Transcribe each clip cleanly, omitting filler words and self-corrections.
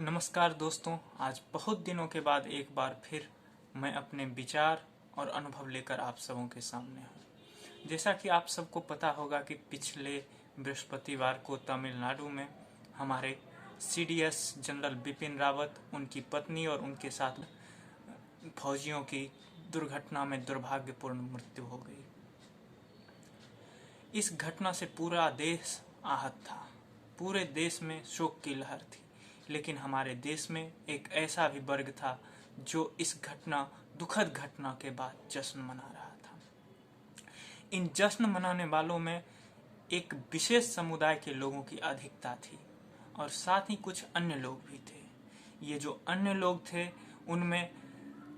नमस्कार दोस्तों, आज बहुत दिनों के बाद एक बार फिर मैं अपने विचार और अनुभव लेकर आप सबों के सामने हूँ। जैसा कि आप सबको पता होगा कि पिछले बृहस्पतिवार को तमिलनाडु में हमारे सीडीएस जनरल बिपिन रावत, उनकी पत्नी और उनके साथ फौजियों की दुर्घटना में दुर्भाग्यपूर्ण मृत्यु हो गई। इस घटना से पूरा देश आहत था, पूरे देश में शोक की लहर थी। लेकिन हमारे देश में एक ऐसा भी वर्ग था जो इस दुखद घटना के बाद जश्न मना रहा था। इन जश्न मनाने वालों में एक विशेष समुदाय के लोगों की अधिकता थी और साथ ही कुछ अन्य लोग भी थे। ये जो अन्य लोग थे उनमें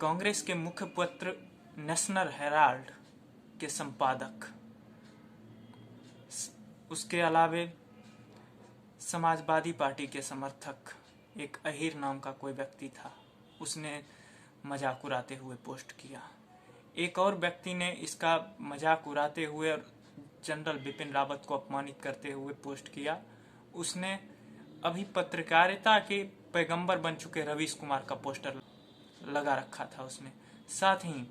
कांग्रेस के मुखपत्र नेशनल हेराल्ड के संपादक, उसके अलावे समाजवादी पार्टी के समर्थक एक अहीर नाम का कोई व्यक्ति था, उसने मजाक उड़ाते हुए पोस्ट किया। एक और व्यक्ति ने इसका मजाक उड़ाते हुए और जनरल बिपिन रावत को अपमानित करते हुए पोस्ट किया। उसने अभी पत्रकारिता के पैगंबर बन चुके रवीश कुमार का पोस्टर लगा रखा था उसने। साथ ही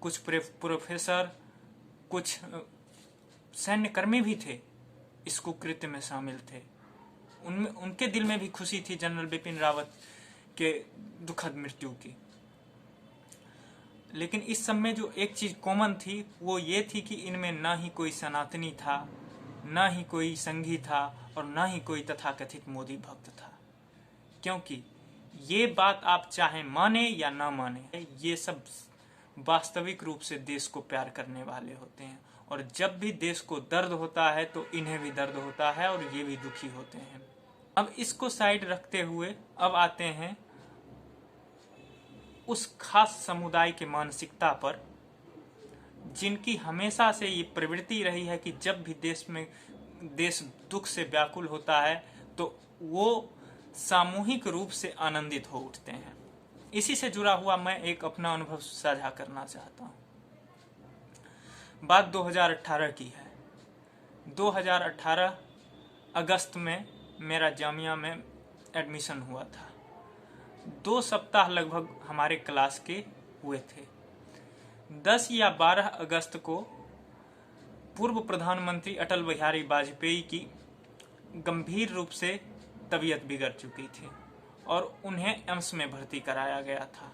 कुछ प्रोफेसर, कुछ सैन्यकर्मी भी थे, इस कुकृत्य में शामिल थे। उनके दिल में भी खुशी थी जनरल बिपिन रावत के दुखद मृत्यु की। लेकिन इस सब में जो एक चीज कॉमन थी वो ये थी कि इनमें ना ही कोई सनातनी था, ना ही कोई संघी था और ना ही कोई तथाकथित मोदी भक्त था। क्योंकि ये बात आप चाहे माने या ना माने, ये सब वास्तविक रूप से देश को प्यार करने वाले होते हैं। और जब भी देश को दर्द होता है तो इन्हें भी दर्द होता है और ये भी दुखी होते हैं। अब इसको साइड रखते हुए अब आते हैं उस खास समुदाय के मानसिकता पर, जिनकी हमेशा से ये प्रवृत्ति रही है कि जब भी देश दुख से व्याकुल होता है तो वो सामूहिक रूप से आनंदित हो उठते हैं। इसी से जुड़ा हुआ मैं एक अपना अनुभव साझा करना चाहता हूँ। बात 2018 की है। 2018 अगस्त में मेरा जामिया में एडमिशन हुआ था। 2 सप्ताह लगभग हमारे क्लास के हुए थे। 10 या 12 अगस्त को पूर्व प्रधानमंत्री अटल बिहारी वाजपेयी की गंभीर रूप से तबीयत बिगड़ चुकी थी और उन्हें एम्स में भर्ती कराया गया था।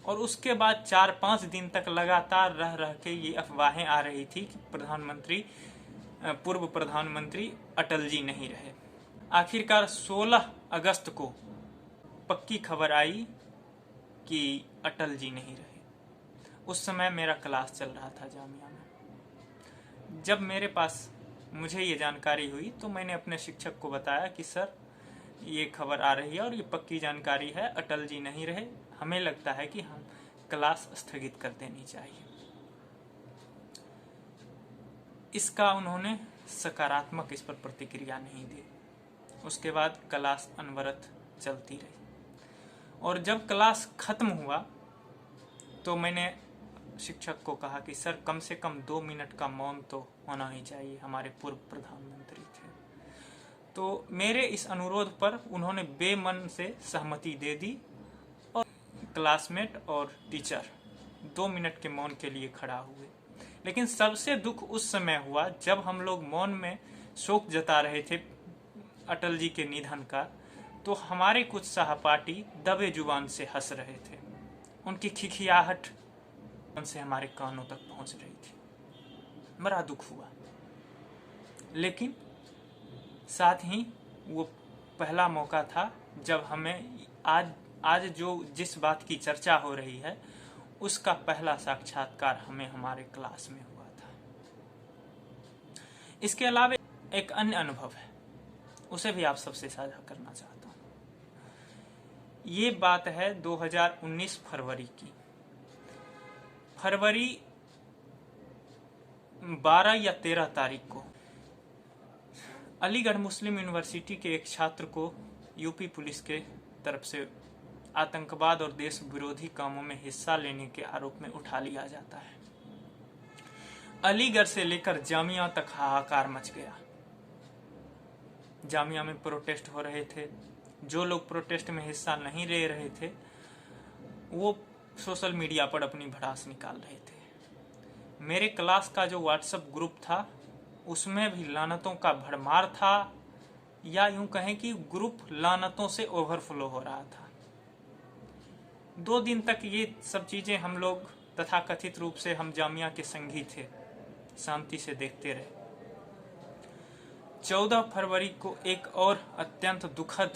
और उसके बाद 4-5 दिन तक लगातार रह के ये अफवाहें आ रही थी कि पूर्व प्रधानमंत्री अटल जी नहीं रहे। आखिरकार 16 अगस्त को पक्की खबर आई कि अटल जी नहीं रहे। उस समय मेरा क्लास चल रहा था जामिया में। जब मुझे ये जानकारी हुई तो मैंने अपने शिक्षक को बताया कि सर, ये खबर आ रही है और ये पक्की जानकारी है, अटल जी नहीं रहे, हमें लगता है कि हम क्लास स्थगित कर देनी चाहिए। इसका उन्होंने सकारात्मक इस पर प्रतिक्रिया नहीं दी। उसके बाद क्लास अनवरत चलती रही और जब क्लास खत्म हुआ तो मैंने शिक्षक को कहा कि सर, कम से कम 2 मिनट का मौन तो होना ही चाहिए, हमारे पूर्व प्रधानमंत्री थे। तो मेरे इस अनुरोध पर उन्होंने बेमन से सहमति दे दी और क्लासमेट और टीचर 2 मिनट के मौन के लिए खड़ा हुए। लेकिन सबसे दुख उस समय हुआ जब हम लोग मौन में शोक जता रहे थे अटल जी के निधन का, तो हमारे कुछ सहपाठी दबे जुबान से हंस रहे थे। उनकी खिखियाहट से हमारे कानों तक पहुंच रही थी। बड़ा दुख हुआ। लेकिन साथ ही वो पहला मौका था जब हमें आज जिस बात की चर्चा हो रही है उसका पहला साक्षात्कार हमें हमारे क्लास में हुआ था। इसके अलावा एक अन्य अनुभव है, उसे भी आप सबसे साझा करना चाहता हूँ। ये बात है 2019 फरवरी की। फरवरी 12 या 13 तारीख को अलीगढ़ मुस्लिम यूनिवर्सिटी के एक छात्र को यूपी पुलिस के तरफ से आतंकवाद और देश विरोधी कामों में हिस्सा लेने के आरोप में उठा लिया जाता है। अलीगढ़ से लेकर जामिया तक हाहाकार मच गया। जामिया में प्रोटेस्ट हो रहे थे, जो लोग प्रोटेस्ट में हिस्सा नहीं ले रहे थे वो सोशल मीडिया पर अपनी भड़ास निकाल रहे थे। मेरे क्लास का जो व्हाट्सएप ग्रुप था उसमें भी लानतों का भरमार था, या यूं कहें कि ग्रुप लानतों से ओवरफ्लो हो रहा था। 2 दिन तक ये सब चीजें हम लोग तथाकथित रूप से हम जामिया के संगी थे शांति से देखते रहे। 14 फरवरी को एक और अत्यंत दुखद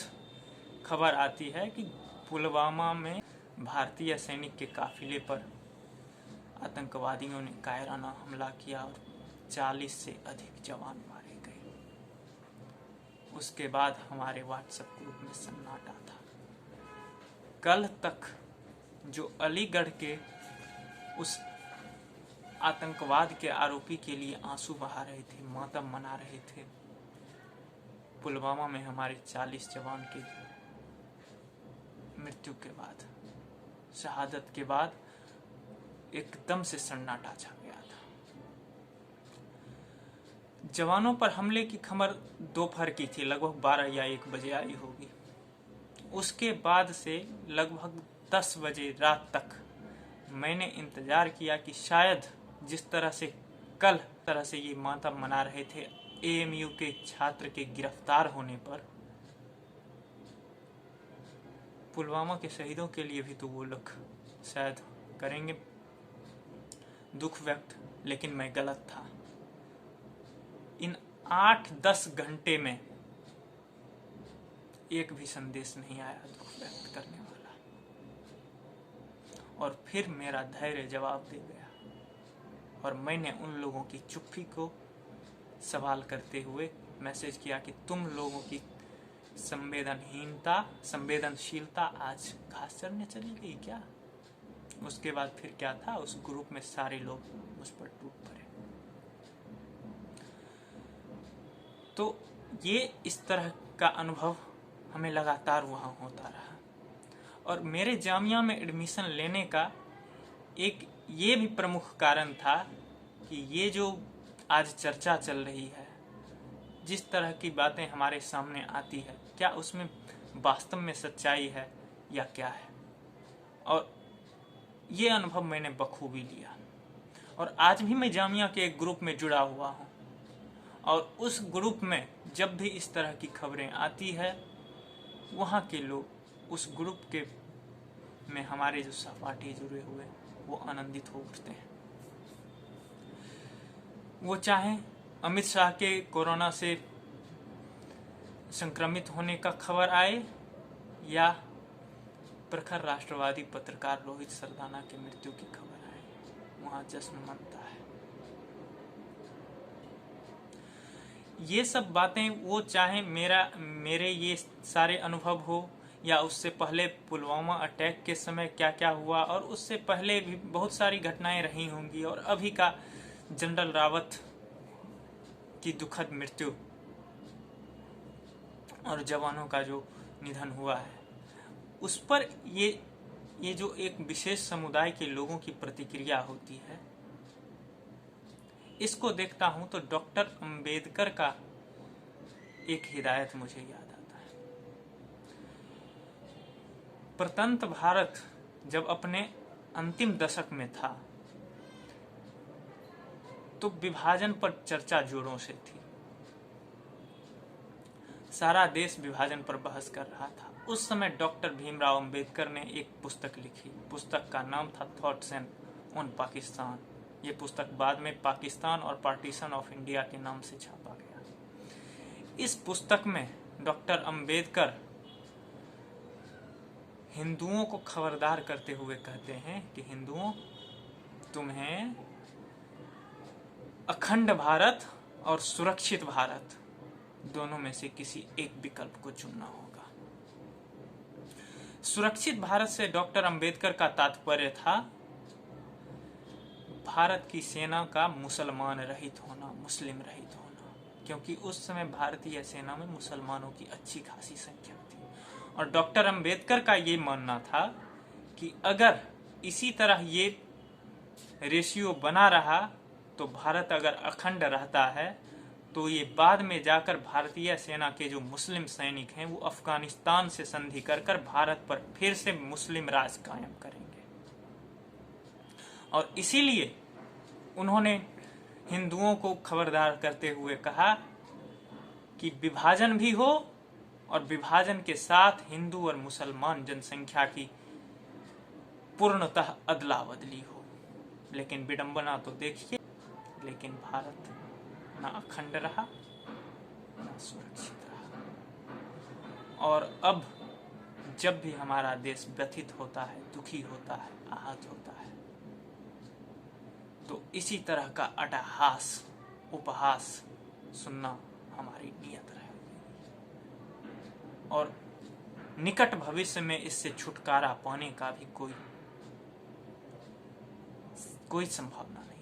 खबर आती है कि पुलवामा में भारतीय सैनिक के काफिले पर आतंकवादियों ने कायराना हमला किया और 40 से अधिक जवान मारे गए। उसके बाद हमारे व्हाट्सएप ग्रुप में सन्नाटा था। कल तक जो अलीगढ़ के उस आतंकवाद के आरोपी के लिए आंसू बहा रहे थे, मातम मना रहे थे, पुलवामा में हमारे 40 जवान की मृत्यु के बाद, शहादत के बाद एकदम से सन्नाटा छा गया था। जवानों पर हमले की खबर दोपहर की थी, लगभग 12 या 1 बजे आई होगी। उसके बाद से लगभग 10 बजे रात तक मैंने इंतजार किया कि शायद जिस तरह से कल तरह से ये मातम मना रहे थे एएमयू के छात्र के गिरफ्तार होने पर, पुलवामा के शहीदों के लिए भी तो वो लोग शायद करेंगे दुख व्यक्त, लेकिन मैं गलत था। इन 8-10 घंटे में एक भी संदेश नहीं आया दुख व्यक्त करने वाला, और फिर मेरा धैर्य जवाब दे गया और मैंने उन लोगों की चुप्पी को सवाल करते हुए मैसेज किया कि तुम लोगों की संवेदनशीलता आज घास चरने चली गई क्या? उसके बाद फिर क्या था, उस ग्रुप में सारे लोग मुझ पर टूट पड़े। तो ये इस तरह का अनुभव हमें लगातार वहाँ होता रहा। और मेरे जामिया में एडमिशन लेने का एक ये भी प्रमुख कारण था कि ये जो आज चर्चा चल रही है, जिस तरह की बातें हमारे सामने आती है, क्या उसमें वास्तव में सच्चाई है या क्या है। और ये अनुभव मैंने बखूबी लिया, और आज भी मैं जामिया के एक ग्रुप में जुड़ा हुआ हूँ, और उस ग्रुप में जब भी इस तरह की खबरें आती है, वहाँ के लोग उस ग्रुप के में हमारे जो सहपाठी जुड़े हुए वो आनंदित हो उठते हैं। वो चाहे अमित शाह के कोरोना से संक्रमित होने का खबर आए या प्रखर राष्ट्रवादी पत्रकार रोहित सरदाना की मृत्यु की खबर आए, वहाँ जश्न मनता है। ये सब बातें वो चाहे मेरे ये सारे अनुभव हो, या उससे पहले पुलवामा अटैक के समय क्या क्या हुआ, और उससे पहले भी बहुत सारी घटनाएं रही होंगी, और अभी का जनरल रावत की दुखद मृत्यु और जवानों का जो निधन हुआ है, उस पर ये जो एक विशेष समुदाय के लोगों की प्रतिक्रिया होती है, इसको देखता हूं तो डॉक्टर अंबेडकर का एक हिदायत मुझे याद आता है। प्रतंत्र भारत जब अपने अंतिम दशक में था तो विभाजन पर चर्चा जोरों से थी। सारा देश विभाजन पर बहस कर रहा था। उस समय डॉक्टर भीमराव अंबेडकर ने एक पुस्तक लिखी। पुस्तक का नाम था थॉट्स ऑन पाकिस्तान। ये पुस्तक बाद में पाकिस्तान और पार्टीशन ऑफ इंडिया के नाम से छापा गया। इस पुस्तक में डॉक्टर अंबेडकर हिंदुओं को खबरदार करते हुए कहते हैं कि हिंदुओं, तुम्हें अखंड भारत और सुरक्षित भारत दोनों में से किसी एक विकल्प को चुनना होगा। सुरक्षित भारत से डॉक्टर अंबेडकर का तात्पर्य था भारत की सेना का मुसलमान रहित होना, मुस्लिम रहित होना, क्योंकि उस समय भारतीय सेना में मुसलमानों की अच्छी खासी संख्या थी। और डॉक्टर अंबेडकर का ये मानना था कि अगर इसी तरह ये रेशियो बना रहा तो भारत अगर अखंड रहता है तो ये बाद में जाकर भारतीय सेना के जो मुस्लिम सैनिक हैं वो अफगानिस्तान से संधि कर भारत पर फिर से मुस्लिम राज कायम करेंगे। और इसीलिए उन्होंने हिंदुओं को खबरदार करते हुए कहा कि विभाजन भी हो और विभाजन के साथ हिंदू और मुसलमान जनसंख्या की पूर्णतः अदला बदली हो। लेकिन विडंबना तो देखिए, लेकिन भारत न अखंड रहा न सुरक्षित रहा। और अब जब भी हमारा देश व्यथित होता है, दुखी होता है, आहत होता है, तो इसी तरह का अट्टहास, उपहास सुनना हमारी नियत रहेगी। और निकट भविष्य में इससे छुटकारा पाने का भी कोई संभावना नहीं।